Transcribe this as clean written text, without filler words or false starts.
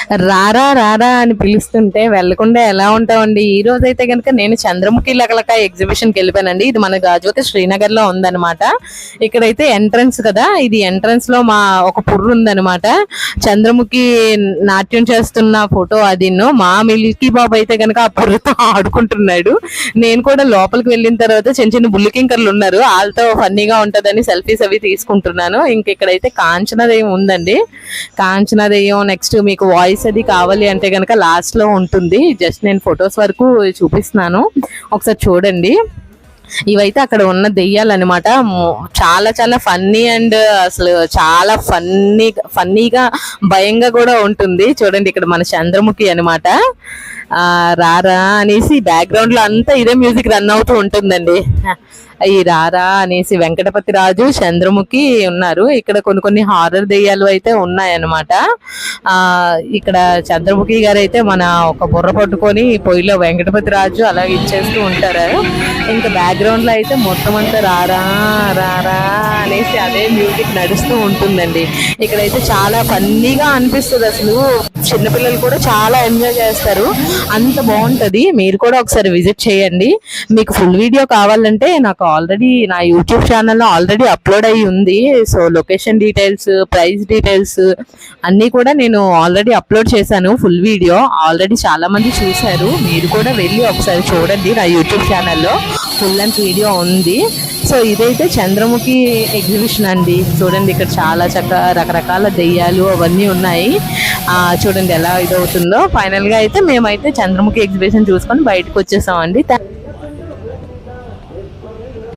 రారా రారా అని పిలుస్తుంటే వెళ్లకుండా ఎలా ఉంటామండి. ఈ రోజు అయితే కనుక నేను చంద్రముఖి లకలక ఎగ్జిబిషన్ కి వెళ్ళిపోయానండి. ఇది మన గాజువాక శ్రీనగర్ లో ఉందన్నమాట. ఇక్కడైతే ఎంట్రన్స్ కదా, ఇది ఎంట్రన్స్ లో మా ఒక పుర్రు ఉందన్నమాట. చంద్రముఖి నాట్యం చేస్తున్న ఫోటో అది. మా మిల్కీ బాబు అయితే కనుక ఆ పుర్రతో ఆడుకుంటున్నాడు. నేను కూడా లోపలికి వెళ్ళిన తర్వాత చిన్న చిన్న బుల్లికింకర్లు ఉన్నారు, వాళ్ళతో ఫన్నీగా ఉంటదని సెల్ఫీస్ అవి తీసుకుంటున్నాను. ఇంక ఇక్కడైతే కాంచనదయం ఉందండి. కాంచనదయం నెక్స్ట్ మీకు వాయిస్ అది కావాలి అంటే కనుక లాస్ట్ లో ఉంటుంది. జస్ట్ నేను ఫొటోస్ వరకు చూపిస్తున్నాను, ఒకసారి చూడండి. ఇవైతే అక్కడ ఉన్న దెయ్యాలు అనమాట. చాలా చాలా ఫన్నీ అండ్ అసలు చాలా ఫన్నీగా భయంగా కూడా ఉంటుంది. చూడండి ఇక్కడ మన చంద్రముఖి అనమాట. రారా అనేసి బ్యాక్గ్రౌండ్ లో అంతా ఇదే మ్యూజిక్ రన్ అవుతూ ఉంటుందండి. ఈ రారా అనేసి వెంకటపతి రాజు, చంద్రముఖి ఉన్నారు. ఇక్కడ కొన్ని కొన్ని హారర్ దెయ్యాలు అయితే ఉన్నాయన్నమాట. ఇక్కడ చంద్రముఖి గారు అయితే మన ఒక బుర్ర పట్టుకొని పొయ్యిలో వెంకటపతి రాజు అలా ఇచ్చేస్తూ ఉంటారు. ఇంకా బ్యాక్గ్రౌండ్ లో అయితే మొత్తం అంతా రారా రారా అనేసి అదే మ్యూజిక్ నడుస్తూ ఉంటుందండి. ఇక్కడైతే చాలా ఫన్నీగా అనిపిస్తుంది. అసలు చిన్నపిల్లలు కూడా చాలా ఎంజాయ్ చేస్తారు, అంత బాగుంటది. మీరు కూడా ఒకసారి విజిట్ చేయండి. మీకు ఫుల్ వీడియో కావాలంటే నాకు ఆల్రెడీ నా యూట్యూబ్ ఛానల్లో ఆల్రెడీ అప్లోడ్ అయ్యి ఉంది. So location details, price details అన్నీ కూడా నేను ఆల్రెడీ అప్లోడ్ చేశాను. ఫుల్ వీడియో ఆల్రెడీ చాలా మంది చూశారు. మీరు కూడా వెళ్ళి ఒకసారి చూడండి, నా యూట్యూబ్ ఛానల్లో ఫుల్ లెంత్ వీడియో ఉంది. సో ఇదైతే చంద్రముఖి ఎగ్జిబిషన్ అండి. చూడండి ఇక్కడ చాలా రకరకాల దెయ్యాలు అవన్నీ ఉన్నాయి. చూడండి ఎలా ఇదవుతుందో. ఫైనల్ గా అయితే మేమైతే చంద్రముఖి ఎగ్జిబిషన్ చూసుకొని బయటకు వచ్చేసామండి.